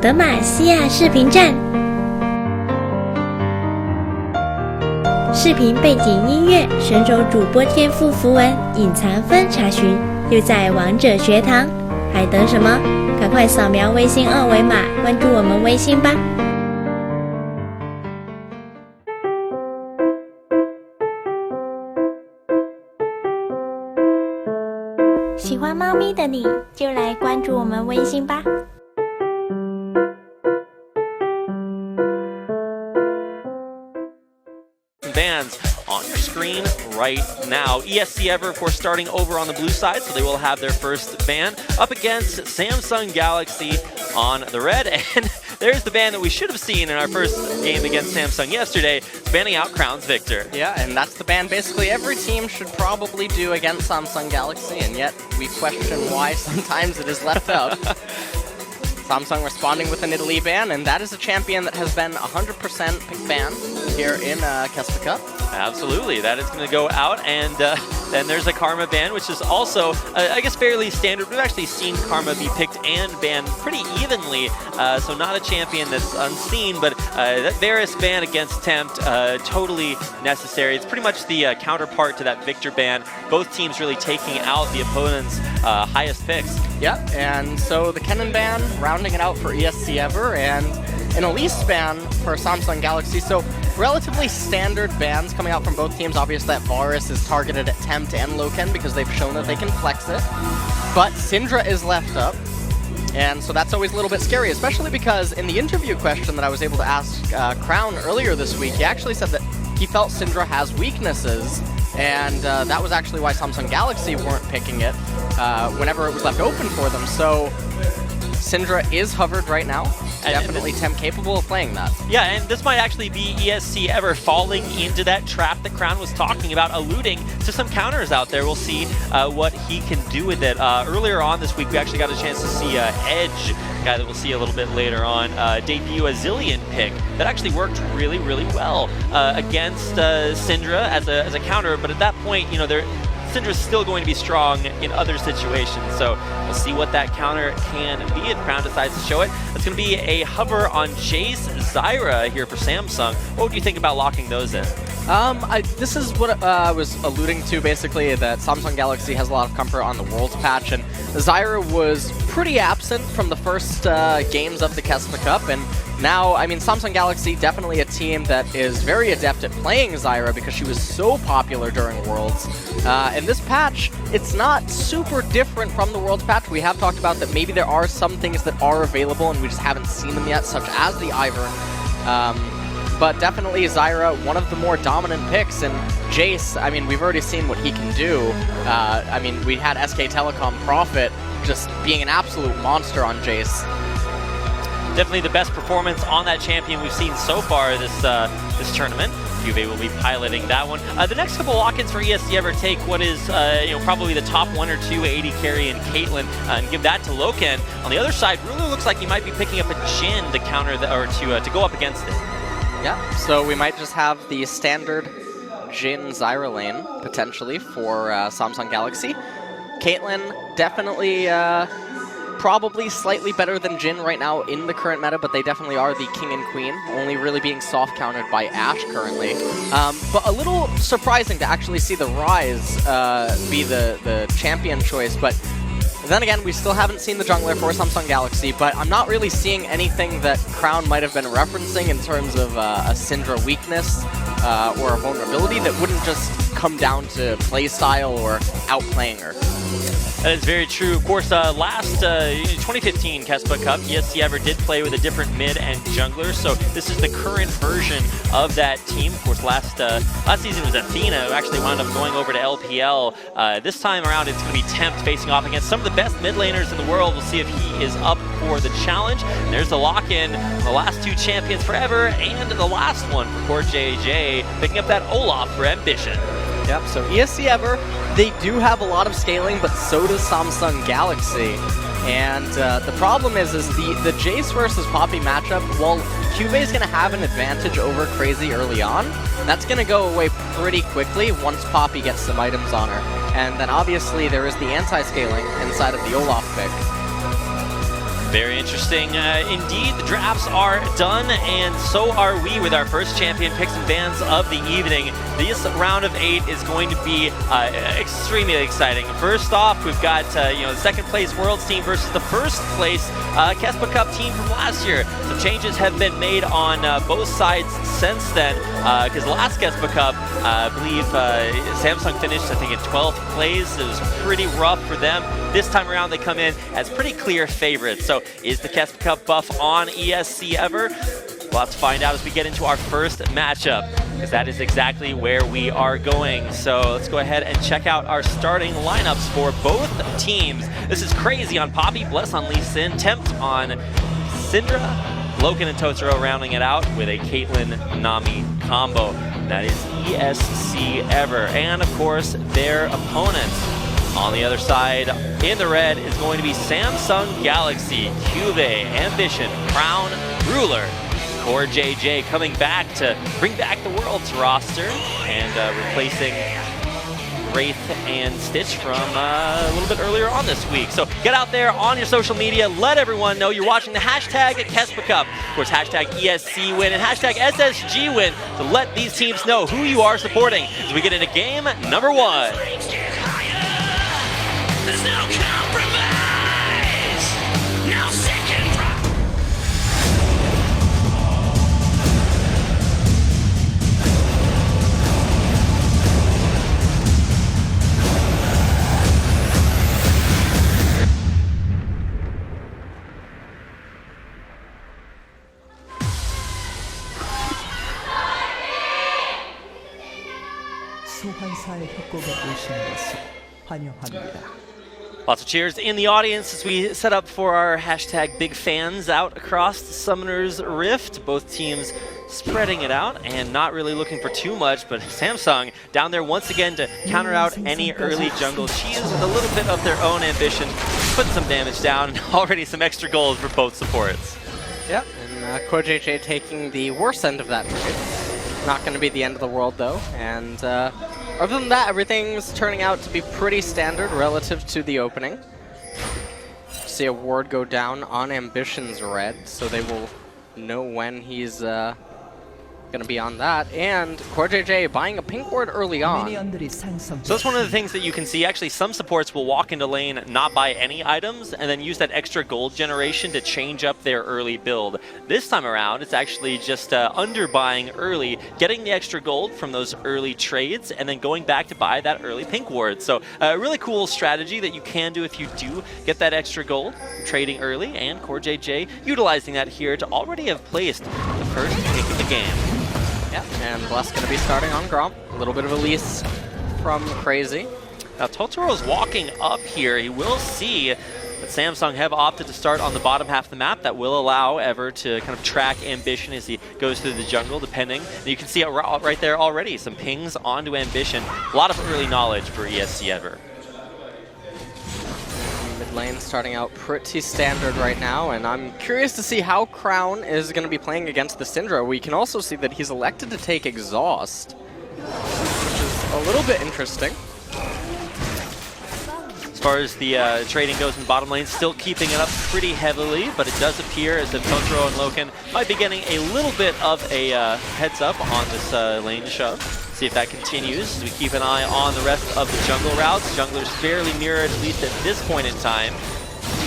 德玛西亚视频站，视频背景音乐、选手主播天赋符文、隐藏分查询，就在王者学堂。还等什么？赶快扫描微信二维码，关注我们微信吧！喜欢猫咪的你，就来关注我们微信吧。Bands on your screen right now. ESC Ever, of course, starting over on the blue side, so they will have their first ban up against Samsung Galaxy on the red. And there's the ban that we should have seen in our first game against Samsung yesterday, banning out Crown's Victor. Yeah, and that's the ban basically every team should probably do against Samsung Galaxy, and yet we question why sometimes it is left out. Samsung responding with an Italy ban, and that is a champion that has been 100% pick ban here in KeSPA Cup. Absolutely, that is going to go out, and then there's a Karma ban, which is also, I guess, fairly standard. We've actually seen Karma be picked and banned pretty evenly, so not a champion that's unseen, but that Varus ban against Tempt, totally necessary. It's pretty much the counterpart to that Victor ban. Both teams really taking out the opponent's highest picks. Yeah, and so the Kennen ban, rounding it out for ESC Ever, and an Elise ban for Samsung Galaxy. So relatively standard bans coming out from both teams. Obvious that Varus is targeted at Tempt and Loken because they've shown that they can flex it. But Syndra is left up, and so that's always a little bit scary, especially because in the interview question that I was able to ask Crown earlier this week, he actually said that he felt Syndra has weaknesses, and that was actually why Samsung Galaxy weren't picking it whenever it was left open for them. So Syndra is hovered right now. Definitely Tempt capable of playing that. Yeah, and this might actually be ESC Ever falling into that trap that Crown was talking about, alluding to some counters out there. We'll see what he can do with it. Earlier on this week, we actually got a chance to see Edge, a guy that we'll see a little bit later on, debut a Zillion pick that actually worked really, really well against Syndra as a counter. But at that point, you know, Syndra's still going to be strong in other situations, so we'll see what that counter can be if Crown decides to show it. It's going to be a hover on Jace Zyra here for Samsung. What would you think about locking those in? This is what I was alluding to, basically, that Samsung Galaxy has a lot of comfort on the Worlds patch, and Zyra was pretty absent from the first games of the KeSPA Cup, and now, I mean, Samsung Galaxy, definitely a team that is very adept at playing Zyra because she was so popular during Worlds. And this patch, it's not super different from the Worlds patch. We have talked about that maybe there are some things that are available and we just haven't seen them yet, such as the Ivern. But definitely Zyra, one of the more dominant picks, and Jace, I mean, we've already seen what he can do. I mean, we had SK Telecom Profit just being an absolute monster on Jace. Definitely the best performance on that champion we've seen so far this tournament. Juve will be piloting that one. The next couple lock-ins for ESC Ever take what is probably the top 1 or 2 AD carry in Caitlyn and give that to Loken. On the other side, really looks like he might be picking up a Jhin to counter or to go up against it. Yeah, so we might just have the standard Jhin Zyra lane potentially for Samsung Galaxy. Caitlyn definitely probably slightly better than Jhin right now in the current meta, but they definitely are the king and queen, only really being soft countered by Ashe currently. But a little surprising to actually see the Ryze be the champion choice, but then again, we still haven't seen the jungler for Samsung Galaxy, but I'm not really seeing anything that Crown might have been referencing in terms of a Syndra weakness or a vulnerability that wouldn't just come down to playstyle or outplaying her. That is very true. Of course, last 2015 KeSPA Cup, ESC Ever did play with a different mid and jungler, so this is the current version of that team. Of course, last season was Athena, who actually wound up going over to LPL. This time around, it's going to be Tempt facing off against some of the best mid laners in the world. We'll see if he is up for the challenge. And there's the lock-in, the last 2 champions forever, and the last one for Core JJ, picking up that Olaf for Ambition. Yep, so ESC Ever, they do have a lot of scaling, but so does Samsung Galaxy. And the problem is the Jace versus Poppy matchup, while Cube is going to have an advantage over Crazy early on, that's going to go away pretty quickly once Poppy gets some items on her. And then obviously there is the anti-scaling inside of the Olaf pick. Very interesting indeed. The drafts are done, and so are we with our first champion picks and bans of the evening. This round of 8 is going to be extremely exciting. First off, we've got the second place Worlds team versus the first place KeSPA Cup team from last year. Some changes have been made on both sides since then, because the last KeSPA Cup, I believe Samsung finished, I think, in 12th place. It was pretty rough for them. This time around, they come in as pretty clear favorites. So is the KeSPA Cup buff on ESC ever? We'll have to find out as we get into our first matchup, because that is exactly where we are going. So let's go ahead and check out our starting lineups for both teams. This is Crazy on Poppy, Bless on Lee Sin, Tempt on Syndra, Loken and Totoro rounding it out with a Caitlyn Nami combo. That is ESC ever. And of course, their opponents. On the other side, in the red, is going to be Samsung Galaxy, Cube, Ambition, Crown, Ruler. Core JJ coming back to bring back the Worlds roster and replacing Wraith and Stitch from a little bit earlier on this week. So get out there on your social media, let everyone know you're watching the hashtag KeSPA Cup. Of course, hashtag ESC win and hashtag SSG win to let these teams know who you are supporting as we get into game number 1. There's no compromise. No second thought. 소환사의 협곡에 오신 것을 환영합니다. Lots of cheers in the audience as we set up for our hashtag big fans out across the Summoner's Rift. Both teams spreading it out and not really looking for too much, but Samsung down there once again to counter out any early jungle cheese with a little bit of their own ambition, putting some damage down, and already some extra gold for both supports. Yep, and KoJJ taking the worst end of that trade. Not going to be the end of the world though, and other than that, everything's turning out to be pretty standard relative to the opening. See a ward go down on Ambition's red, so they will know when he's going to be on that. And KoJJ buying a pink ward early on. So that's one of the things that you can see. Actually, some supports will walk into lane, not buy any items, and then use that extra gold generation to change up their early build. This time around, it's actually just under-buying early, getting the extra gold from those early trades, and then going back to buy that early pink ward. So a really cool strategy that you can do if you do get that extra gold, trading early, and KoJJ utilizing that here to already have placed the first pick of the game. Yep, and Bless going to be starting on Grom. A little bit of a release from Crazy. Now Totoro's walking up here. He will see that Samsung have opted to start on the bottom half of the map. That will allow Ever to kind of track Ambition as he goes through the jungle, depending. And you can see it right there already. Some pings onto Ambition. A lot of early knowledge for ESC Ever. Mid lane starting out pretty standard right now, and I'm curious to see how Crown is going to be playing against the Syndra. We can also see that he's elected to take Exhaust, which is a little bit interesting. As far as the trading goes in the bottom lane, still keeping it up pretty heavily, but it does appear as if Totoro and Loken might be getting a little bit of a heads up on this lane shove. See if that continues as we keep an eye on the rest of the jungle routes. Junglers fairly mirrored, at least at this point in time.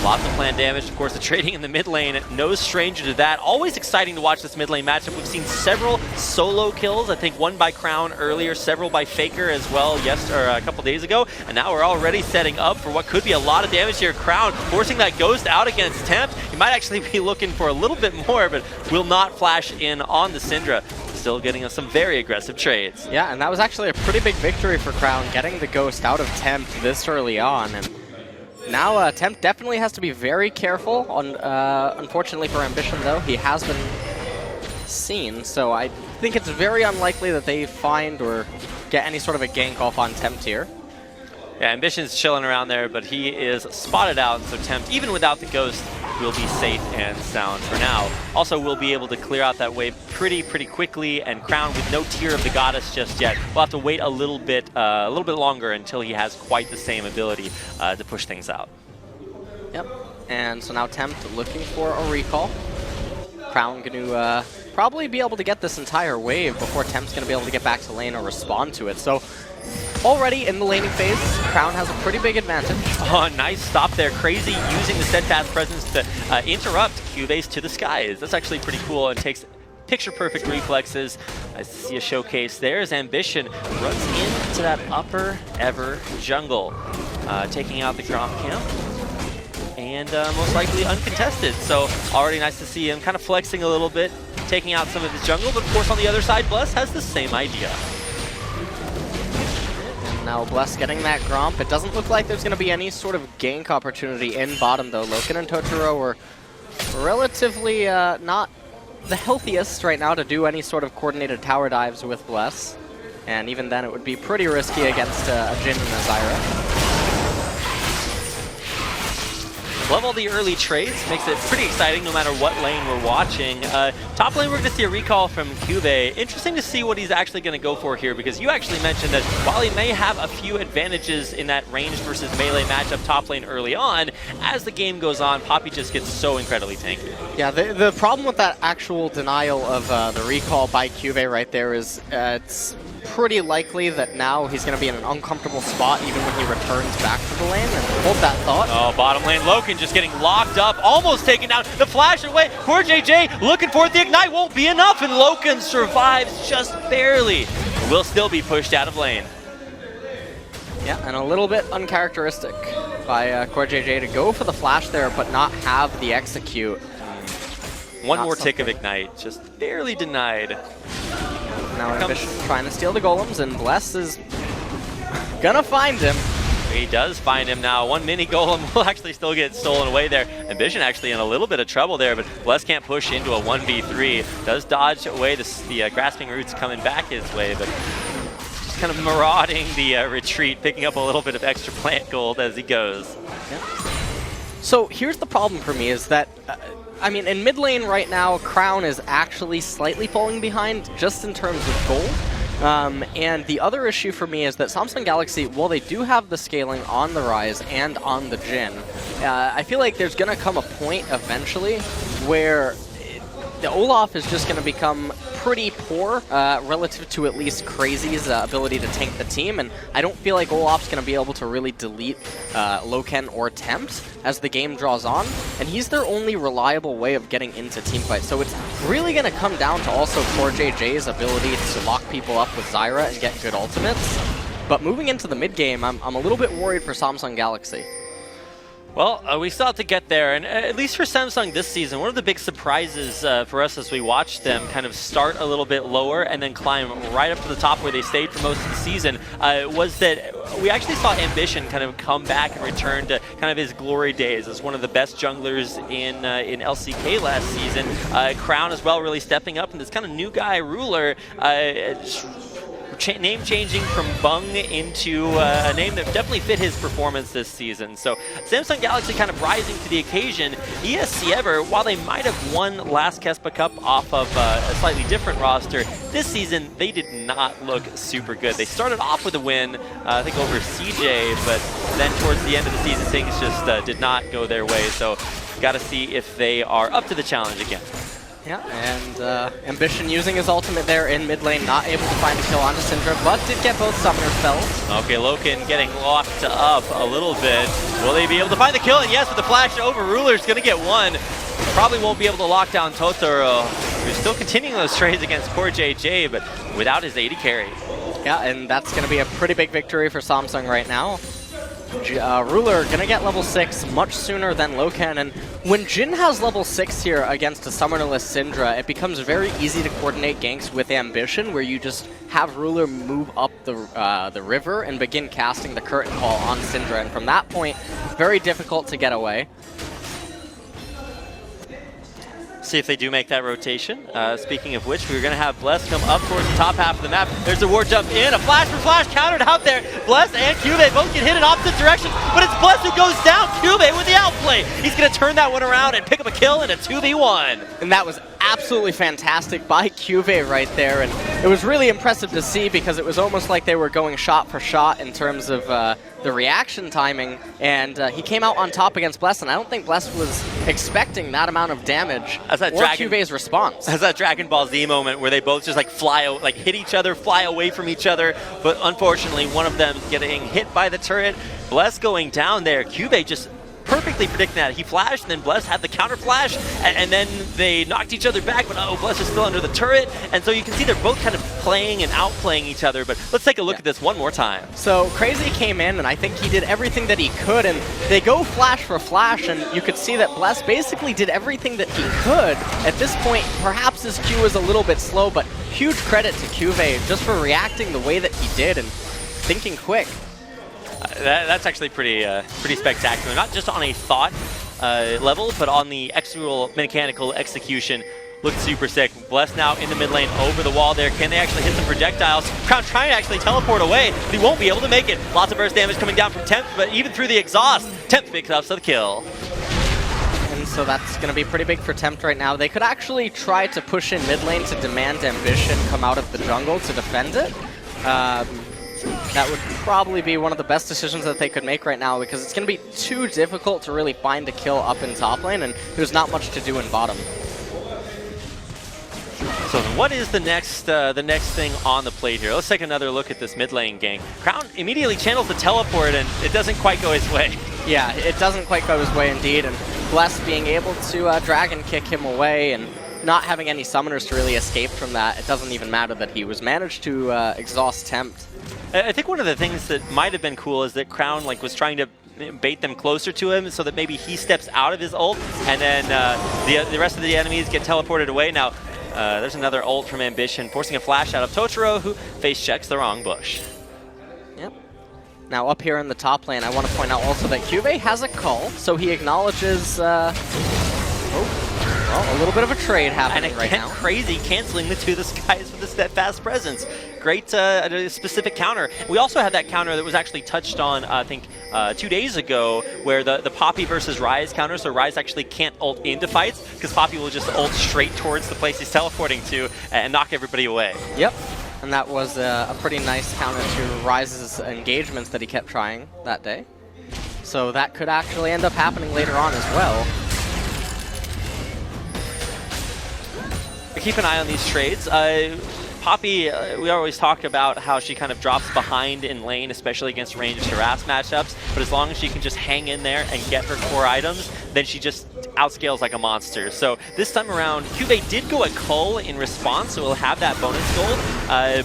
Lots of planned damage. Of course, the trading in the mid lane, no stranger to that. Always exciting to watch this mid lane matchup. We've seen several solo kills. I think one by Crown earlier, several by Faker as well a couple days ago. And now we're already setting up for what could be a lot of damage here. Crown forcing that Ghost out against Tempt. He might actually be looking for a little bit more, but will not flash in on the Syndra. Still getting us some very aggressive trades. Yeah, and that was actually a pretty big victory for Crown, getting the Ghost out of Tempt this early on. And now Tempt definitely has to be very careful. Unfortunately for Ambition, though, he has been seen, so I think it's very unlikely that they find or get any sort of a gank off on Tempt here. Yeah, Ambition's chilling around there, but he is spotted out, so Tempt, even without the Ghost, will be safe and sound for now. Also, we'll be able to clear out that wave pretty quickly, and Crown with no Tear of the Goddess just yet. We'll have to wait a little bit longer until he has quite the same ability to push things out. Yep. And so now Tempt looking for a recall. Crown going to probably be able to get this entire wave before Tempt's going to be able to get back to lane or respond to it. So already in the laning phase, Crown has a pretty big advantage. Oh, nice stop there. Crazy using the steadfast presence to interrupt Cubase to the skies. That's actually pretty cool and takes picture-perfect reflexes. I see a showcase there as Ambition runs into that upper ever jungle, taking out the Gromp camp. And most likely uncontested. So already nice to see him kind of flexing a little bit, taking out some of his jungle. But of course on the other side, Bless has the same idea. And now Bless getting that Gromp. It doesn't look like there's going to be any sort of gank opportunity in bottom though. Loken and Totoro were relatively not the healthiest right now to do any sort of coordinated tower dives with Bless. And even then it would be pretty risky against a Jhin and a Zyra. Love all the early trades, makes it pretty exciting no matter what lane we're watching. Top lane, we're going to see a recall from Cube. Interesting to see what he's actually going to go for here, because you actually mentioned that while he may have a few advantages in that ranged versus melee matchup top lane early on, as the game goes on, Poppy just gets so incredibly tanky. Yeah, the problem with that actual denial of the recall by Cube right there is it's pretty likely that now he's going to be in an uncomfortable spot even when he returns back to the lane, and hold that thought. Oh, bottom lane, Loken just getting locked up, almost taken down. The flash away, CoreJJ looking for it, the ignite won't be enough, and Loken survives just barely. Will still be pushed out of lane. Yeah, and a little bit uncharacteristic by CoreJJ to go for the flash there, but not have the execute. One more tick of ignite, just barely denied. Now Ambition trying to steal the golems, and Bless is gonna find him. He does find him now. One mini golem will actually still get stolen away there. Ambition actually in a little bit of trouble there, but Bless can't push into a 1v3. Does dodge away the grasping roots coming back his way, but just kind of marauding the retreat, picking up a little bit of extra plant gold as he goes. Yeah. So here's the problem for me is that I mean, in mid lane right now, Crown is actually slightly falling behind just in terms of gold. And the other issue for me is that Samsung Galaxy, while they do have the scaling on the Rise and on the Jhin, I feel like there's going to come a point eventually where the Olaf is just going to become pretty poor relative to at least Crazy's ability to tank the team, and I don't feel like Olaf's going to be able to really delete Loken or Tempt as the game draws on, and he's their only reliable way of getting into teamfights. So it's really going to come down to also CoreJJ's ability to lock people up with Zyra and get good ultimates. But moving into the mid game, I'm a little bit worried for Samsung Galaxy. Well, we still have to get there, and at least for Samsung this season, one of the big surprises for us as we watched them kind of start a little bit lower and then climb right up to the top where they stayed for most of the season was that we actually saw Ambition kind of come back and return to kind of his glory days as one of the best junglers in LCK last season. Crown as well really stepping up, and this kind of new guy, Ruler, name changing from Bung into a name that definitely fit his performance this season. So Samsung Galaxy kind of rising to the occasion. ESC Ever, while they might have won last KeSPA Cup off of a slightly different roster, this season they did not look super good. They started off with a win, I think over CJ, but then towards the end of the season things just did not go their way. So got to see if they are up to the challenge again. Yeah, and Ambition using his ultimate there in mid lane, not able to find a kill onto Syndra, but did get both summoner spells. Okay, Loken getting locked up a little bit. Will they be able to find the kill? And yes, with the flash over, Ruler's going to get one. Probably won't be able to lock down Totoro, who's still continuing those trades against CoreJJ, but without his 80 carry. Yeah, and that's going to be a pretty big victory for Samsung right now. Ruler gonna get level 6 much sooner than Loken, and when Jhin has level 6 here against a summonerless Syndra, it becomes very easy to coordinate ganks with Ambition, where you just have Ruler move up the river and begin casting the curtain call on Syndra, and from that point, very difficult to get away. See if they do make that rotation. Speaking of which, we're going to have Bless come up towards the top half of the map. There's a ward jump in, a flash for flash countered out there. Bless and Cube both get hit in opposite directions, but it's Bless who goes down. Cube with the outplay. He's going to turn that one around and pick up a kill in a 2v1. And that was absolutely fantastic by Cube right there, and it was really impressive to see because it was almost like they were going shot for shot in terms of the reaction timing, and he came out on top against Bless, and I don't think Bless was expecting that amount of damage As that or QV's response. As that Dragon Ball Z moment where they both just like hit each other, fly away from each other, but unfortunately one of them getting hit by the turret. Bless going down there. QV just perfectly predicting that. He flashed, and then Bless had the counter flash, and then they knocked each other back, but Bless is still under the turret, and so you can see they're both kind of playing and outplaying each other, but let's take a look at this one more time. So Crazy came in, and I think he did everything that he could, and they go flash for flash, and you could see that Bless basically did everything that he could. At this point, perhaps his Q was a little bit slow, but huge credit to QV just for reacting the way that he did and thinking quick. That's actually pretty spectacular. Not just on a thought level, but on the actual mechanical execution. Looked super sick. Bless now in the mid lane over the wall there. Can they actually hit some projectiles? Crown trying to actually teleport away, but he won't be able to make it. Lots of burst damage coming down from Tempt, but even through the exhaust, Tempt picks up the kill. And so that's going to be pretty big for Tempt right now. They could actually try to push in mid lane to demand Ambition come out of the jungle to defend it. That would probably be one of the best decisions that they could make right now, because it's going to be too difficult to really find a kill up in top lane, and there's not much to do in bottom. So what is the next thing on the plate here? Let's take another look at this mid lane gang. Crown immediately channels the teleport, and it doesn't quite go his way. Yeah, it doesn't quite go his way indeed, and Bless being able to dragon kick him away and not having any summoners to really escape from that. It doesn't even matter that he was managed to exhaust Tempt. I think one of the things that might have been cool is that Crown was trying to bait them closer to him so that maybe he steps out of his ult, and then the rest of the enemies get teleported away. Now, there's another ult from Ambition, forcing a flash out of Totoro, who face checks the wrong bush. Yep. Now up here in the top lane, I want to point out also that QV has a call, so he acknowledges well, a little bit of a trade happening right now. Crazy canceling the To the Skies with a steadfast presence. Great specific counter. We also had that counter that was actually touched on, I think, 2 days ago, where the Poppy versus Ryze counter, so Ryze actually can't ult into fights, because Poppy will just ult straight towards the place he's teleporting to and knock everybody away. Yep. And that was a pretty nice counter to Ryze's engagements that he kept trying that day. So that could actually end up happening later on as well. Keep an eye on these trades. Poppy, we always talk about how she kind of drops behind in lane, especially against ranged harass matchups, but as long as she can just hang in there and get her core items, then she just outscales like a monster. So this time around, QV did go a cull in response, so we'll have that bonus gold,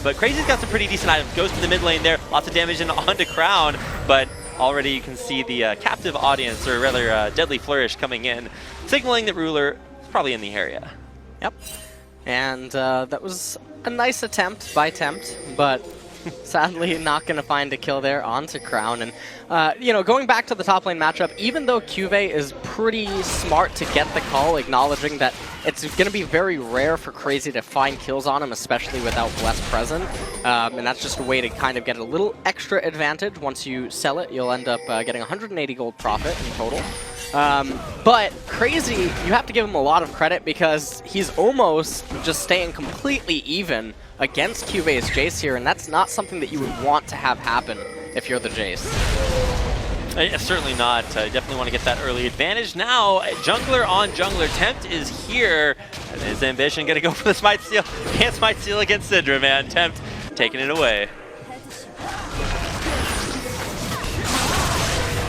but Crazy's got some pretty decent items. Goes to the mid lane there, lots of damage onto Crown, but already you can see the captive audience, or rather Deadly Flourish coming in, signaling that Ruler is probably in the area. Yep. And that was a nice attempt by Tempt, but sadly not going to find a kill there onto Crown. And, you know, going back to the top lane matchup, even though QV is pretty smart to get the call, acknowledging that it's going to be very rare for Crazy to find kills on him, especially without Bless present. And that's just a way to kind of get a little extra advantage. Once you sell it, you'll end up getting 180 gold profit in total. But Crazy, you have to give him a lot of credit, because he's almost just staying completely even against QV's Jace here, and that's not something that you would want to have happen if you're the Jace. Certainly not. Definitely want to get that early advantage. Now, jungler on jungler. Tempt is here. And is Ambition going to go for the Smite Steal? Can't Smite Steal against Syndra, man. Tempt taking it away.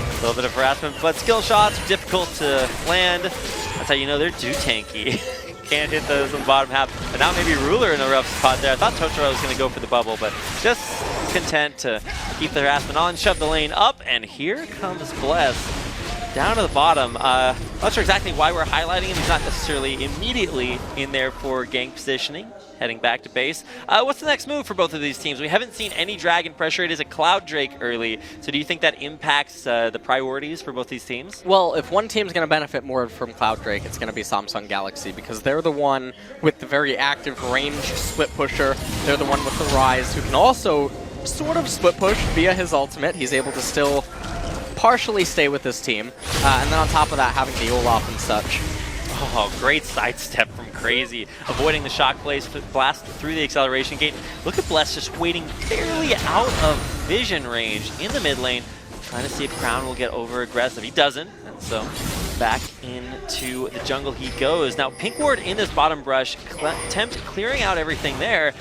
A little bit of harassment, but skill shots are difficult to land. That's how you know they're too tanky. Can't hit those on the bottom half. But now maybe Ruler in a rough spot there. I thought Totoro was going to go for the bubble, but just content to keep the harassment on, shove the lane up, and here comes Bless. Down to the bottom. Not sure exactly why we're highlighting him. He's not necessarily immediately in there for gank positioning. Heading back to base. What's the next move for both of these teams? We haven't seen any Dragon pressure. It is a Cloud Drake early. So do you think that impacts the priorities for both these teams? Well, if one team's going to benefit more from Cloud Drake, it's going to be Samsung Galaxy, because they're the one with the very active range split pusher. They're the one with the Ryze, who can also sort of split push via his ultimate. He's able to still partially stay with this team. And then on top of that, having the Olaf and such. Oh, great sidestep from Crazy, avoiding the shock blast through the acceleration gate. Look at Bless just waiting barely out of vision range in the mid lane. trying to see if Crown will get over aggressive. He doesn't, and so back into the jungle he goes. Now Pink Ward in this bottom brush, Tempt clearing out everything there.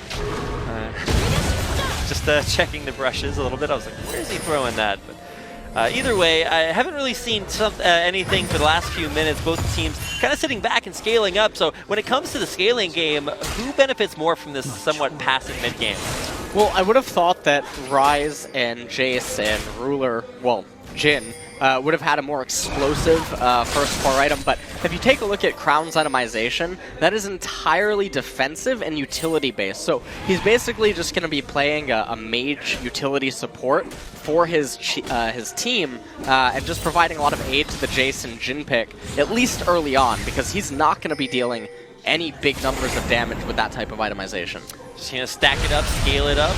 Just checking the brushes a little bit. I was like, where is he throwing that? But either way, I haven't really seen anything for the last few minutes. Both teams kind of sitting back and scaling up. So when it comes to the scaling game, who benefits more from this somewhat passive mid game? Well, I would have thought that Rise and Jace and Ruler, well, Jin, would have had a more explosive first core item, but if you take a look at Crown's itemization, that is entirely defensive and utility based. So he's basically just going to be playing a mage utility support for his team and just providing a lot of aid to the Jace and Jin pick, at least early on, because he's not going to be dealing any big numbers of damage with that type of itemization. Just gonna stack it up, scale it up,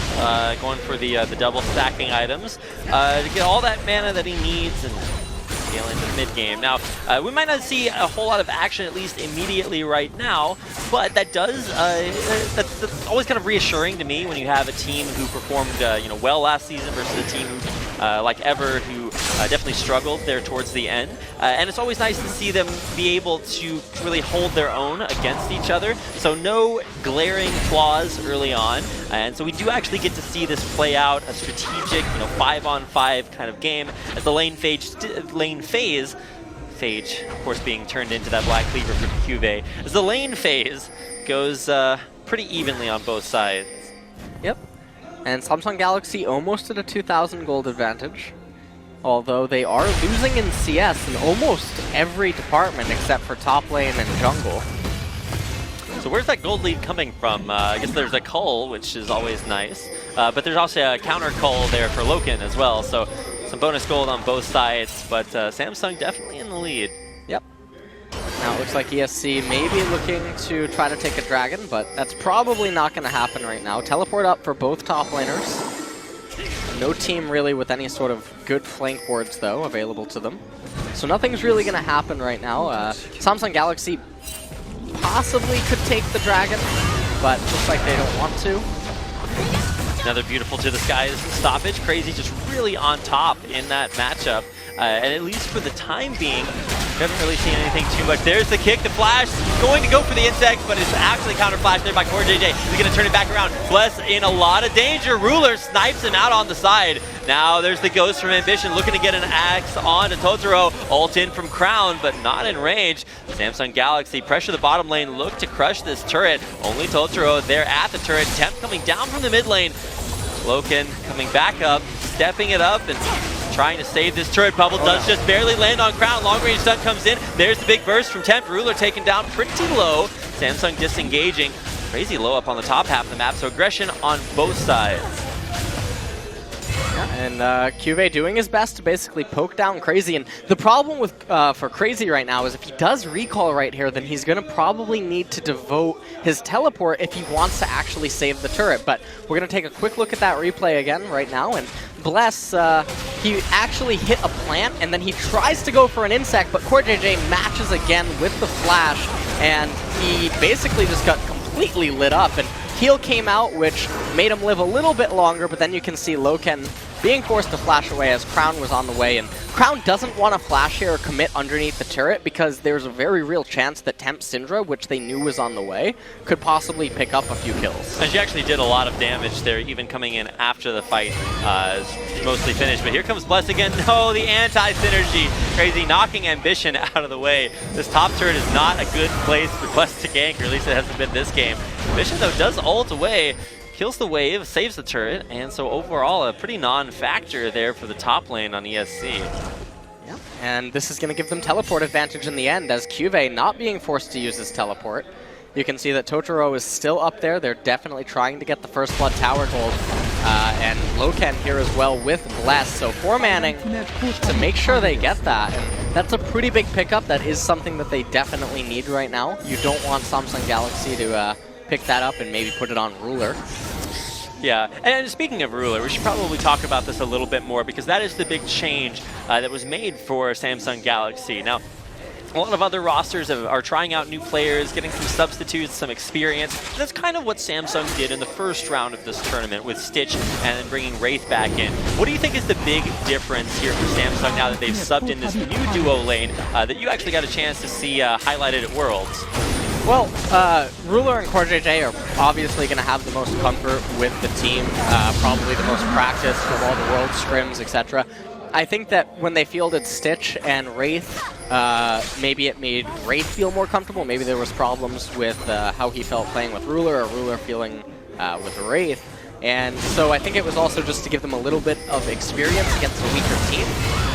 going for the double stacking items to get all that mana that he needs and scale into the mid game. Now we might not see a whole lot of action, at least immediately right now, but that does that's always kind of reassuring to me when you have a team who performed well last season versus a team who, like Ever, who definitely struggled there towards the end. And it's always nice to see them be able to really hold their own against each other. So no glaring flaws early on. And so we do actually get to see this play out, a strategic, 5-on-5 kind of game as the lane phase, of course, being turned into that Black Cleaver for KeSPA, as the lane phase goes pretty evenly on both sides. Yep. And Samsung Galaxy almost at a 2,000 gold advantage. Although they are losing in CS in almost every department except for top lane and jungle. So where's that gold lead coming from? I guess there's a cull, which is always nice. But there's also a counter cull there for Loken as well. So some bonus gold on both sides. But Samsung definitely in the lead. Yep. Now it looks like ESC may be looking to try to take a dragon, but that's probably not going to happen right now. Teleport up for both top laners. No team really with any sort of good flank wards, though, available to them. So nothing's really going to happen right now. Samsung Galaxy possibly could take the dragon, but looks like they don't want to. Another beautiful to the skies stoppage. Crazy just really on top in that matchup. And at least for the time being, we haven't really seen anything too much. There's the kick, the flash, going to go for the insect, but it's actually counter flash there by Core JJ. He's going to turn it back around. Bless in a lot of danger. Ruler snipes him out on the side. Now there's the ghost from Ambition looking to get an axe on to Totoro. Ult in from Crown, but not in range. Samsung Galaxy pressure the bottom lane, look to crush this turret. Only Totoro there at the turret. Tempt coming down from the mid lane. Loken coming back up, stepping it up, and trying to save this turret. Bubble does just barely land on Crown. Long range stun comes in. There's the big burst from Tempt. Ruler taken down pretty low. Samsung disengaging. Crazy low up on the top half of the map, so aggression on both sides. And KeSPA doing his best to basically poke down Crazy. And the problem with for Crazy right now is if he does recall right here, then he's going to probably need to devote his teleport if he wants to actually save the turret. But we're going to take a quick look at that replay again right now. And Bless, he actually hit a plant, and then he tries to go for an insect, but Core JJ matches again with the flash, and he basically just got completely lit up. And heal came out, which made him live a little bit longer, but then you can see Loken being forced to flash away as Crown was on the way. And Crown doesn't want to flash here or commit underneath the turret because there's a very real chance that Tempt Syndra, which they knew was on the way, could possibly pick up a few kills. And she actually did a lot of damage there, even coming in after the fight is mostly finished. But here comes Bless again. No, the anti-synergy. Crazy knocking Ambition out of the way. This top turret is not a good place for Bless to gank, or at least it hasn't been this game. Ambition, though, does ult away. Kills the wave, saves the turret, and so overall a pretty non-factor there for the top lane on ESC. Yep. And this is going to give them teleport advantage in the end, as KeSPA not being forced to use his teleport. You can see that Totoro is still up there. They're definitely trying to get the first blood tower gold. And Loken here as well with Bless. So 4-manning to make sure they get that. And that's a pretty big pickup. That is something that they definitely need right now. You don't want Samsung Galaxy to pick that up and maybe put it on Ruler. Yeah, and speaking of Ruler, we should probably talk about this a little bit more because that is the big change that was made for Samsung Galaxy. Now, A lot of other rosters are trying out new players, getting some substitutes, some experience. And that's kind of what Samsung did in the first round of this tournament with Stitch and then bringing Wraith back in. What do you think is the big difference here for Samsung now that they've subbed in this new duo lane that you actually got a chance to see highlighted at Worlds? Well, Ruler and CoreJJ are obviously going to have the most comfort with the team, probably the most practice from all the World scrims, etc. I think that when they fielded Stitch and Wraith, maybe it made Wraith feel more comfortable. Maybe there was problems with how he felt playing with Ruler, or Ruler feeling with Wraith. And so I think it was also just to give them a little bit of experience against a weaker team.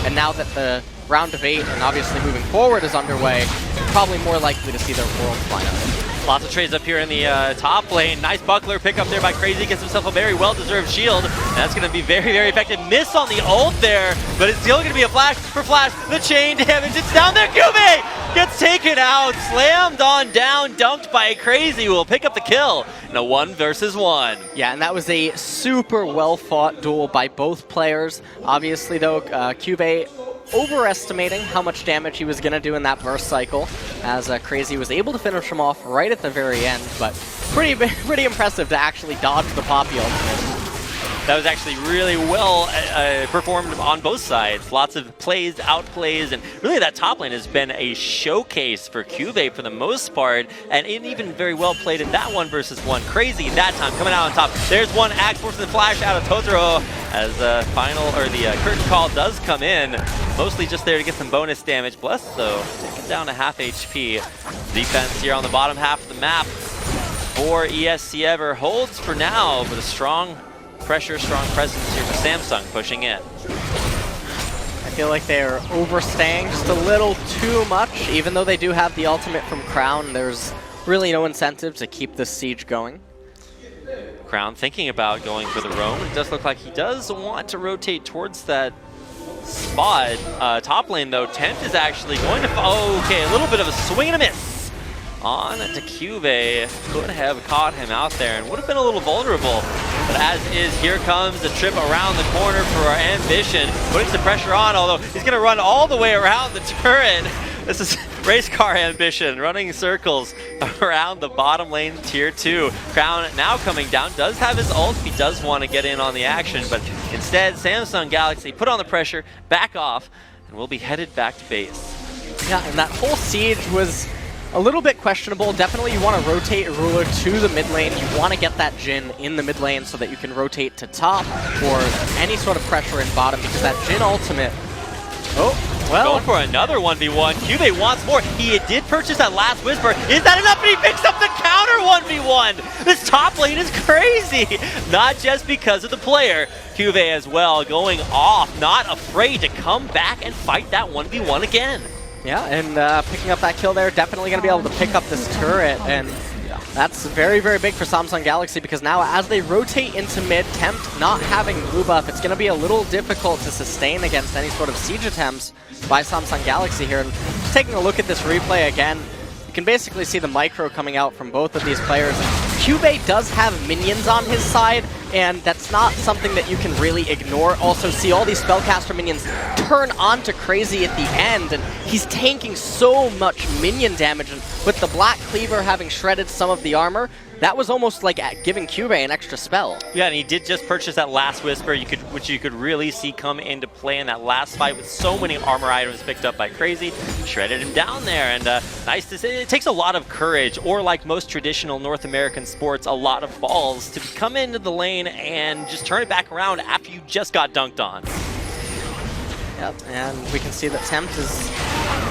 And now that the round of 8 and obviously moving forward is underway, probably more likely to see their Worlds lineup. Lots of trades up here in the top lane. Nice buckler pick up there by Crazy. Gets himself a very well-deserved shield. And that's going to be very, very effective. Miss on the ult there, but it's still going to be a flash for Flash. The chain damage. It's down there. KeSPA gets taken out. Slammed on down. Dunked by Crazy. Will pick up the kill in a 1 versus 1. Yeah, and that was a super well-fought duel by both players. Obviously, though, KeSPA overestimating how much damage he was going to do in that burst cycle, as Crazy was able to finish him off right at the very end, but pretty impressive to actually dodge the Poppy ultimate. That was actually really well performed on both sides. Lots of plays, outplays, and really that top lane has been a showcase for KeSPA for the most part, and it even very well played in that 1 versus 1. Crazy that time coming out on top. There's one axe forcing the flash out of Totoro as the curtain call does come in. Mostly just there to get some bonus damage. Blessed though, taken down to half HP. Defense here on the bottom half of the map for ESC Ever holds for now, but a strong pressure, strong presence here for Samsung pushing in. I feel like they're overstaying just a little too much. Even though they do have the ultimate from Crown, there's really no incentive to keep this siege going. Crown thinking about going for the roam. It does look like he does want to rotate towards that spot. Top lane though, Tempt is actually going to... Okay, a little bit of a swing and a miss on to KeSPA. Could have caught him out there and would have been a little vulnerable. But as is, here comes the trip around the corner for our Ambition. Putting some pressure on, although he's going to run all the way around the turret. This is race car Ambition running circles around the bottom lane tier 2. Crown now coming down, does have his ult. He does want to get in on the action, but instead Samsung Galaxy put on the pressure, back off, and we'll be headed back to base. Yeah, and that whole siege was a little bit questionable. Definitely you want to rotate Ruler to the mid lane. You want to get that Jhin in the mid lane so that you can rotate to top or any sort of pressure in bottom, because that Jhin ultimate... Oh, well... Going for another 1v1. KeSPA wants more. He did purchase that last Whisper. Is that enough? And he picks up the counter 1v1. This top lane is crazy. Not just because of the player. KeSPA as well going off, not afraid to come back and fight that 1v1 again. Yeah, and picking up that kill there, definitely going to be able to pick up this turret, and that's very, very big for Samsung Galaxy, because now as they rotate into mid, Tempt not having blue buff, it's going to be a little difficult to sustain against any sort of siege attempts by Samsung Galaxy here. And just taking a look at this replay again, you can basically see the micro coming out from both of these players. KeSPA does have minions on his side, and that's not something that you can really ignore. Also, see all these spellcaster minions turn onto Crazy at the end, and he's tanking so much minion damage. And with the Black Cleaver having shredded some of the armor, that was almost like giving KeSPA an extra spell. Yeah, and he did just purchase that last Whisper, which you could really see come into play in that last fight with so many armor items picked up by Crazy. Shredded him down there, and nice to say, it takes a lot of courage, or like most traditional North American sports, a lot of balls to come into the lane and just turn it back around after you just got dunked on. Yep, and we can see that Tempt is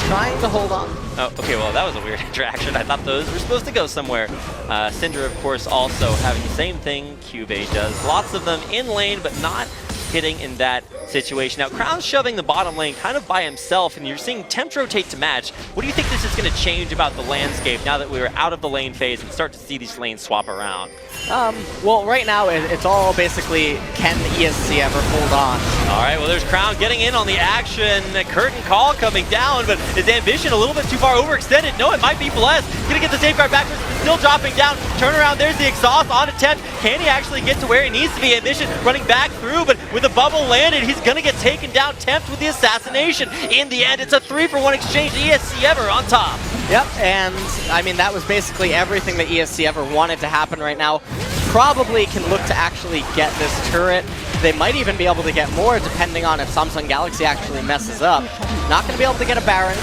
trying to hold on. Oh, okay, well, that was a weird interaction. I thought those were supposed to go somewhere. Syndra, of course, also having the same thing KeSPA does. Lots of them in lane, but not hitting in that situation. Now, Crown's shoving the bottom lane kind of by himself, and you're seeing Tempt rotate to match. What do you think this is going to change about the landscape now that we're out of the lane phase and start to see these lanes swap around? Well, right now, it's all basically, can ESC ever hold on? All right, well, there's Crown getting in on the action. The curtain call coming down, but his Ambition a little bit too far overextended. No, it might be Blessed. Gonna get the safeguard backwards, still dropping down. Turn around, there's the exhaust on Tempt. Can he actually get to where he needs to be? Ambition running back through, but with with the bubble landed. He's going to get taken down. Tempt with the assassination. In the end, it's a 3-for-1 exchange. ESC Ever on top. Yep, and I mean, that was basically everything that ESC Ever wanted to happen right now. Probably can look to actually get this turret. They might even be able to get more depending on if Samsung Galaxy actually messes up. Not going to be able to get a Baron.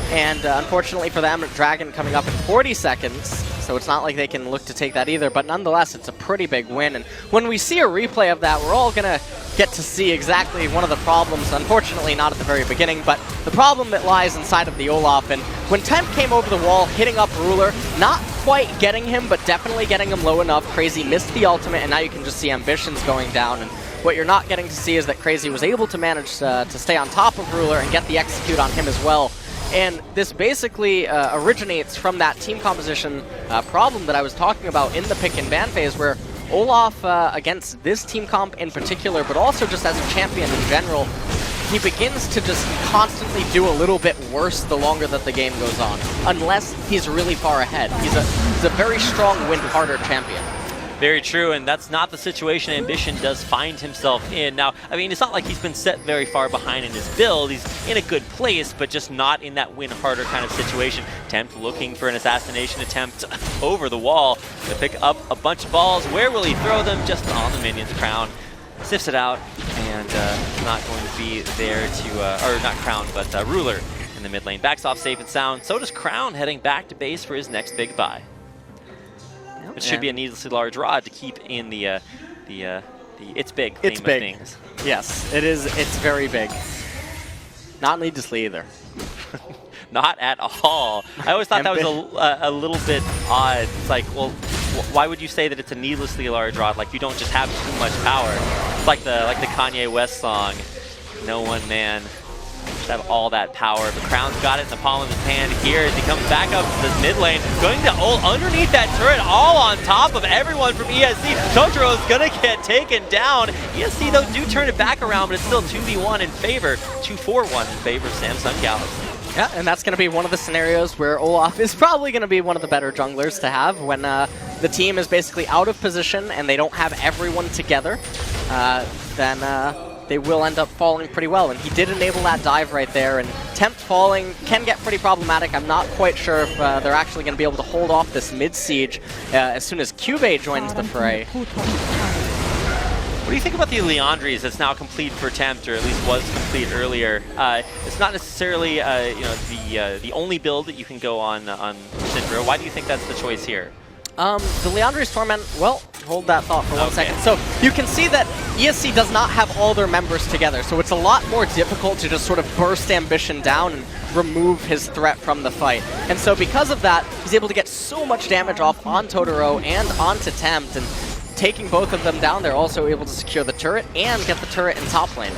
And unfortunately for them, Dragon coming up in 40 seconds, so it's not like they can look to take that either, but nonetheless, it's a pretty big win. And when we see a replay of that, we're all going to get to see exactly one of the problems, unfortunately not at the very beginning, but the problem that lies inside of the Olaf. And when Temp came over the wall, hitting up Ruler, not quite getting him, but definitely getting him low enough, Crazy missed the ultimate, and now you can just see Ambitions going down. And what you're not getting to see is that Crazy was able to manage to stay on top of Ruler and get the execute on him as well. And this basically originates from that team composition problem that I was talking about in the pick and ban phase, where Olaf, against this team comp in particular, but also just as a champion in general, he begins to just constantly do a little bit worse the longer that the game goes on, unless he's really far ahead. He's a very strong win harder champion. Very true, and that's not the situation Ambition does find himself in. Now, I mean, it's not like he's been set very far behind in his build. He's in a good place, but just not in that win harder kind of situation. Tempt looking for an assassination attempt over the wall to pick up a bunch of balls. Where will he throw them? Just on the minions. Crown sifts it out, and not going to be there to, or not Crown, but Ruler in the mid lane. Backs off safe and sound. So does Crown, heading back to base for his next big buy. It should be a needlessly large rod to keep in the it's big theme of things. Yes, it is. It's very big. Not needlessly either. Not at all. I always thought that was a little bit odd. It's like, well, why would you say that it's a needlessly large rod? Like you don't just have too much power. It's like the Kanye West song, "No One Man should have all that power." But Crown's got it in the palm of his hand here as he comes back up to this mid lane, going to ult underneath that turret, all on top of everyone from ESC. Totaro's gonna get taken down. ESC though do turn it back around, but it's still 2v1 in favor, 2-4-1 in favor of Samsung Galaxy. Yeah, and that's going to be one of the scenarios where Olaf is probably going to be one of the better junglers to have when the team is basically out of position and they don't have everyone together. Then they will end up falling pretty well. And he did enable that dive right there, and Tempt falling can get pretty problematic. I'm not quite sure if they're actually going to be able to hold off this mid-siege as soon as KeSPA joins the fray. What do you think about the Leandries that's now complete for Tempt, or at least was complete earlier? It's not necessarily the only build that you can go on Syndra. Why do you think that's the choice here? The Leandry's Torment, well, hold that thought for 1 second. So you can see that ESC does not have all their members together, so it's a lot more difficult to just sort of burst Ambition down and remove his threat from the fight. And so because of that, he's able to get so much damage off on Totoro and onto Tempt, and taking both of them down, they're also able to secure the turret and get the turret in top lane.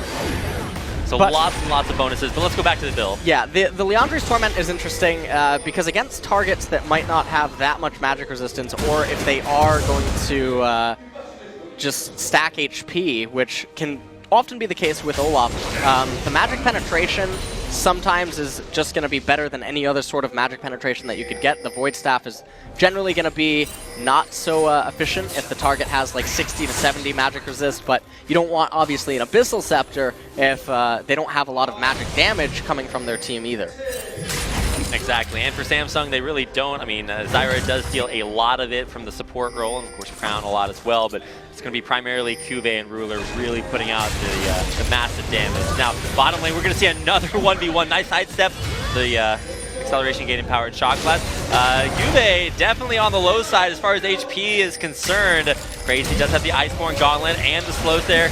So lots and lots of bonuses, but let's go back to the build. Yeah, the Leandry's Torment is interesting because against targets that might not have that much magic resistance, or if they are going to just stack HP, which can often be the case with Olaf, the magic penetration sometimes is just going to be better than any other sort of magic penetration that you could get. The Void Staff is generally going to be not so efficient if the target has like 60 to 70 magic resist, but you don't want obviously an Abyssal Scepter if they don't have a lot of magic damage coming from their team either. Exactly, and for Samsung, they really don't. I mean, Zyra does deal a lot of it from the support role, and of course Crown a lot as well, but it's going to be primarily KeSPA and Ruler really putting out the massive damage. Now, bottom lane, we're going to see another 1v1. Nice sidestep. The acceleration gain and powered shock blast. KeSPA definitely on the low side as far as HP is concerned. Crazy does have the Iceborne Gauntlet and the slows there.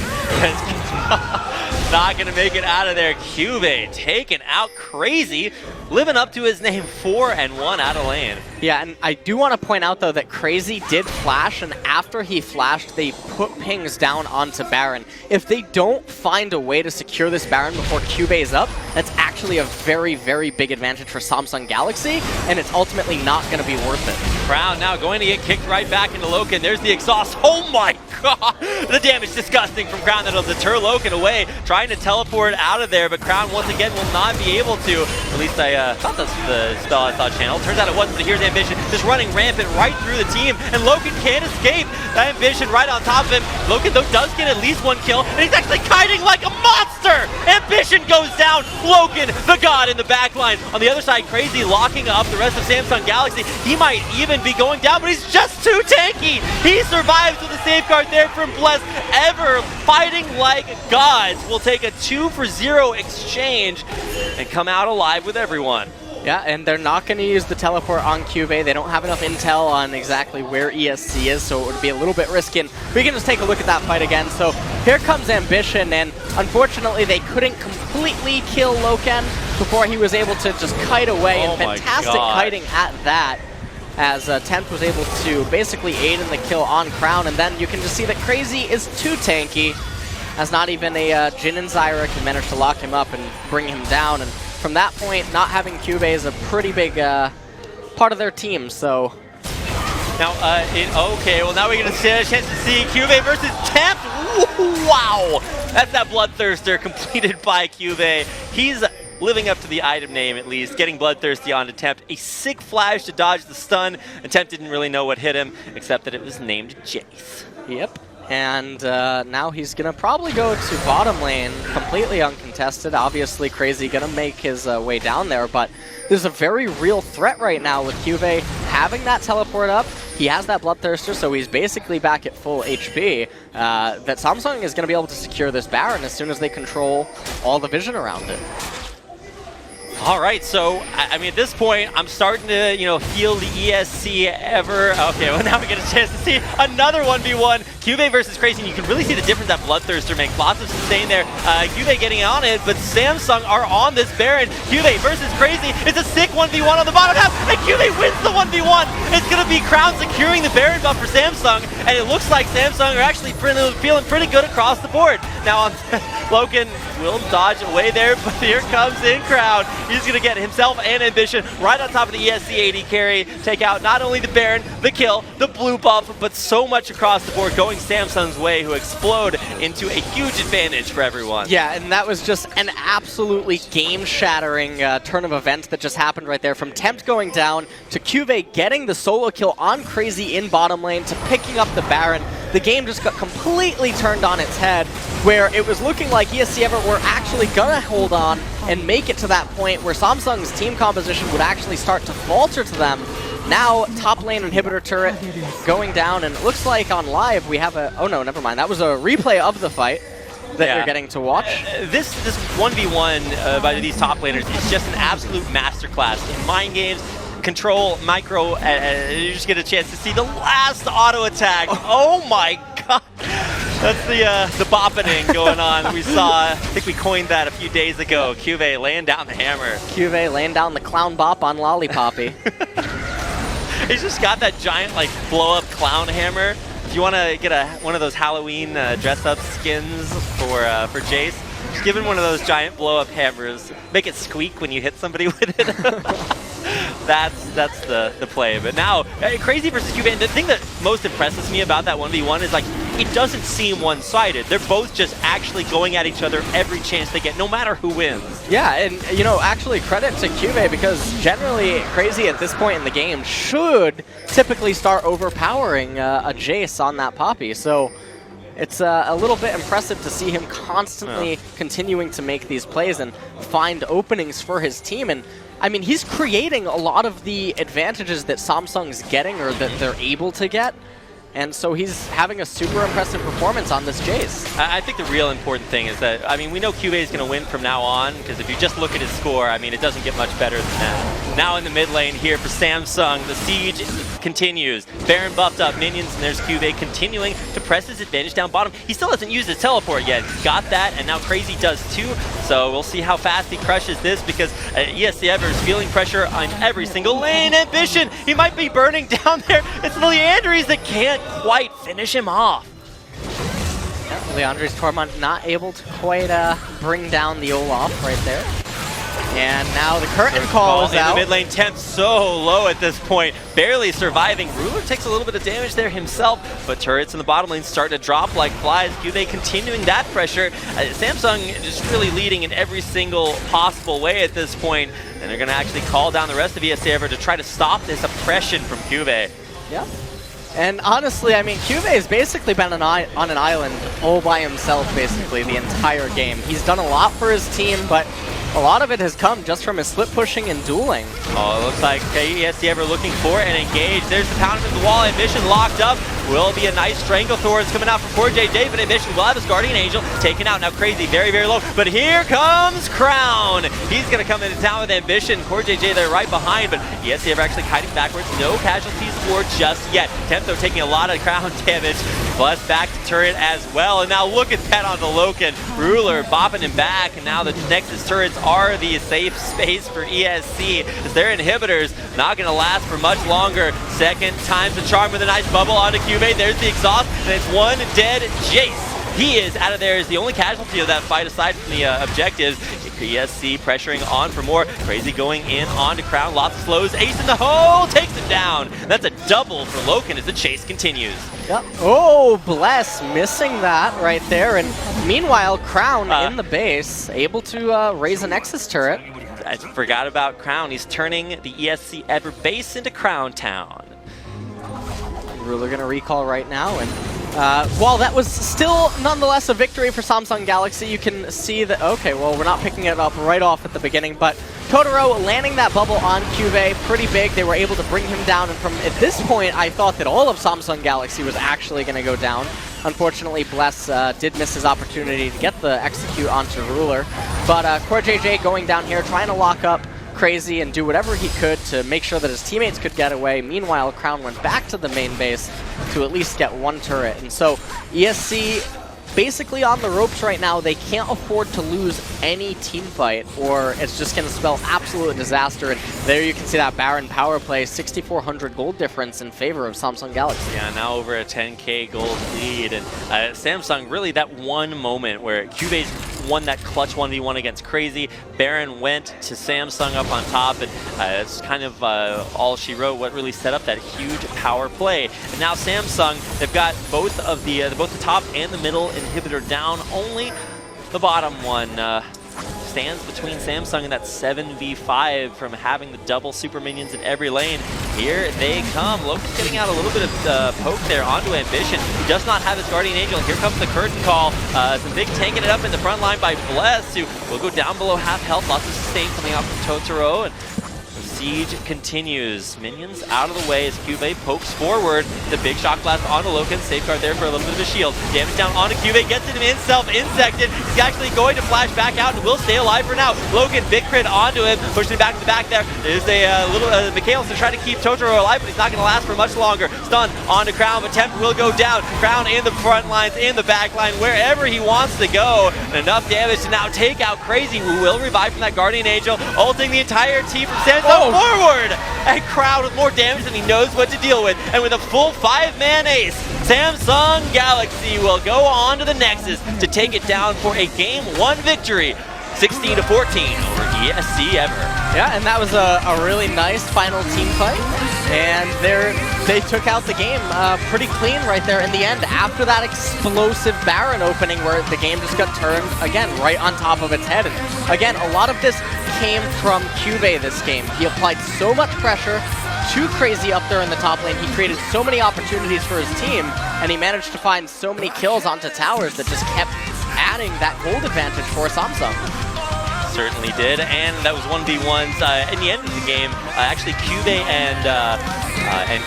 Not going to make it out of there. KeSPA taken out. Crazy, living up to his name, 4-1 out of lane. Yeah, and I do want to point out though that Crazy did flash, and after he flashed, they put pings down onto Baron. If they don't find a way to secure this Baron before KeSPA is up, that's actually a very, very big advantage for Samsung Galaxy, and it's ultimately not going to be worth it. Crown now going to get kicked right back into Loken. There's the exhaust. Oh my The damage disgusting from Crown. That'll deter Loken away, trying to teleport out of there, but Crown once again will not be able to. At least I thought that's the spell I saw channel. Turns out it wasn't, but here's Ambition just running rampant right through the team, and Loken can't escape. Ambition right on top of him. Loken though does get at least one kill, and he's actually kiting like a monster! Ambition goes down. Loken, the god in the backline. On the other side, Crazy locking up the rest of Samsung Galaxy. He might even be going down, but he's just too tanky. He survives with a safeguard there from Bless. Ever fighting like gods will take a 2-for-0 exchange and come out alive with everyone. Yeah, and they're not going to use the teleport on KeSPA. They don't have enough intel on exactly where ESC is, so it would be a little bit risky. And we can just take a look at that fight again. So here comes Ambition, and unfortunately they couldn't completely kill Loken before he was able to just kite away, and fantastic kiting at that, as Tempt was able to basically aid in the kill on Crown. And then you can just see that Crazy is too tanky, as not even a Jin and Zyra can manage to lock him up and bring him down. And from that point, not having KeSPA is a pretty big part of their team, so... Now, okay, well now we're going to get a chance to see KeSPA versus Tempt. Wow! That's that Bloodthirster completed by KeSPA. He's living up to the item name at least, getting Bloodthirsty onto Tempt. A sick flash to dodge the stun, and Tempt didn't really know what hit him, except that it was named Jace. Yep. And now he's going to probably go to bottom lane, completely uncontested. Obviously, Crazy going to make his way down there, but there's a very real threat right now with KeSPA having that teleport up. He has that Bloodthirster, so he's basically back at full HP. That Samsung is going to be able to secure this Baron as soon as they control all the vision around it. All right, so, I mean, at this point, I'm starting to, feel the ESC ever. Okay, well, now we get a chance to see another 1v1. KeSPA versus Crazy, and you can really see the difference that Bloodthirster makes. Lots of sustain there. KeSPA getting on it, but Samsung are on this Baron. KeSPA versus Crazy. It's a sick 1v1 on the bottom half, and KeSPA wins the 1v1. It's going to be Crown securing the Baron buff for Samsung, and it looks like Samsung are actually feeling pretty good across the board. Now, Loken will dodge away there, but here comes in Crown. He's going to get himself and Ambition right on top of the ESC AD carry, take out not only the Baron, the kill, the blue buff, but so much across the board going Samsung's way, who explode into a huge advantage for everyone. Yeah, and that was just an absolutely game-shattering turn of events that just happened right there. From Tempt going down to KeSPA getting the solo kill on Crazy in bottom lane to picking up the Baron. The game just got completely turned on its head, where it was looking like ESC Ever were actually gonna hold on and make it to that point where Samsung's team composition would actually start to falter to them. Now, top lane inhibitor turret going down, and it looks like on live we have a... Oh no, never mind. That was a replay of the fight that you're getting to watch. This 1v1 by these top laners is just an absolute masterclass in mind games, control, micro, you just get a chance to see the last auto attack. Oh my god. That's the boppening going on. We saw, I think we coined that a few days ago. KeSPA laying down the hammer. KeSPA laying down the clown bop on Lollipoppy. He's just got that giant like blow up clown hammer. If you want to get one of those Halloween dress up skins for Jace, just give him one of those giant blow up hammers. Make it squeak when you hit somebody with it. That's the play. But now, Crazy versus KeSPA, and the thing that most impresses me about that 1v1 is like, it doesn't seem one-sided. They're both just actually going at each other every chance they get, no matter who wins. Yeah, and actually credit to KeSPA, because generally Crazy at this point in the game should typically start overpowering a Jace on that Poppy. So it's a little bit impressive to see him constantly continuing to make these plays and find openings for his team. And I mean, he's creating a lot of the advantages that Samsung's getting, or that they're able to get. And so he's having a super impressive performance on this Jace. I think the real important thing is that, I mean, we know KeSPA is going to win from now on, because if you just look at his score, I mean, it doesn't get much better than that. Now in the mid lane here for Samsung, the siege continues. Baron buffed up minions, and there's KeSPA continuing to press his advantage down bottom. He still hasn't used his teleport yet. He got that, and now Crazy does too. So we'll see how fast he crushes this, because ESC Ever is feeling pressure on every single lane. Ambition, he might be burning down there. It's Leandries that can't quite finish him off. Yeah, Leandry's Tormund not able to quite bring down the Olaf right there. And now the curtain call is in out. the mid lane. Temp so low at this point, barely surviving. Ruler takes a little bit of damage there himself, but turrets in the bottom lane start to drop like flies. QV continuing that pressure. Samsung just really leading in every single possible way at this point, and they're going to actually call down the rest of ESC Ever to try to stop this oppression from QV. Yeah. And honestly, I mean, QV has basically been on an island all by himself basically the entire game. He's done a lot for his team, but a lot of it has come just from his split pushing and dueling. Oh, it looks like ESC Ever looking for an engage. There's the pound into the wall. Ambition locked up. Will be a nice Strangle Thorns coming out from KoreJJ, but Ambition will have his Guardian Angel taken out. Now Crazy, very, very low. But here comes Crown. He's going to come into town with Ambition. KoreJJ there right behind, but ESC Ever actually kiting backwards. No casualties for just yet. Tempo taking a lot of Crown damage. Bless back to turret as well. And now look at that on the Loken. Ruler bopping him back. And now the Nexus turrets are the safe space for ESC. As their inhibitors not going to last for much longer. Second time's the charm with a nice bubble onto QV. There's the exhaust, and it's one dead Jace. He is out of there as the only casualty of that fight aside from the objectives. ESC pressuring on for more. Crazy going in onto Crown. Lots of slows. Ace in the hole takes him down. That's a double for Loken as the chase continues. Yep. Oh, Bless missing that right there. And meanwhile, Crown in the base, able to raise a Nexus turret. I forgot about Crown. He's turning the ESC Ever base into Crown Town. Ruler gonna recall right now, and while that was still nonetheless a victory for Samsung Galaxy, you can see that, okay, well, we're not picking it up right off at the beginning, but Totoro landing that bubble on QV, pretty big. They were able to bring him down, and from at this point, I thought that all of Samsung Galaxy was actually gonna go down. Unfortunately, Bless did miss his opportunity to get the execute onto Ruler, but KoreJJ going down here, trying to lock up Crazy and do whatever he could to make sure that his teammates could get away. Meanwhile, Crown went back to the main base to at least get one turret. And so ESC basically on the ropes right now. They can't afford to lose any team fight or it's just going to spell absolute disaster. And there you can see that Baron power play, 6,400 gold difference in favor of Samsung Galaxy. Yeah, now over a 10k gold lead. And Samsung, really that one moment where Cuba's won that clutch 1v1 against Crazy. Baron went to Samsung up on top, and it's kind of all she wrote, what really set up that huge power play. And now Samsung, they've got both of the top and the middle inhibitor down. Only the bottom one stands between Samsung and that 7v5 from having the double super minions in every lane. Here they come. Loki's getting out a little bit of poke there onto Ambition. He does not have his Guardian Angel. Here comes the curtain call. Some big tanking it up in the front line by Bless, who will go down below half health. Lots of sustain coming out from Totoro. And the siege continues. Minions out of the way as Cube pokes forward. The big shock blast onto Loken. Safeguard there for a little bit of a shield. Damage down onto Cube. Gets him himself insected. He's actually going to flash back out and will stay alive for now. Loken, big crit onto him. Pushing him back to the back there. There's a little Michaelis to try to keep Totoro alive, but he's not going to last for much longer. Stun onto Crown, but Temp will go down. Crown in the front lines, in the back line, wherever he wants to go. And enough damage to now take out Crazy, who will revive from that Guardian Angel, ulting the entire team from Samsung forward. And Crown with more damage than he knows what to deal with. And with a full 5-man ace, Samsung Galaxy will go on to the Nexus to take it down for a Game 1 victory. 16-14 over ESC Ever. Yeah, and that was a really nice final team fight. And they took out the game pretty clean right there in the end after that explosive Baron opening where the game just got turned, again, right on top of its head. And again, a lot of this came from Cube this game. He applied so much pressure to Crazy up there in the top lane. He created so many opportunities for his team, and he managed to find so many kills onto towers that just kept adding that gold advantage for Samsung. Certainly did, and that was 1v1s. In the end of the game, actually Cube and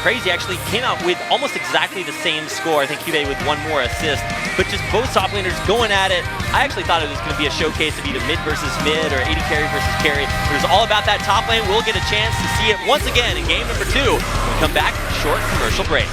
Crazy actually came out with almost exactly the same score. I think Cube with one more assist, but just both top laners going at it. I actually thought it was going to be a showcase of either mid versus mid or AD carry versus carry. It was all about that top lane. We'll get a chance to see it once again in game number 2 when we come back from a short commercial break.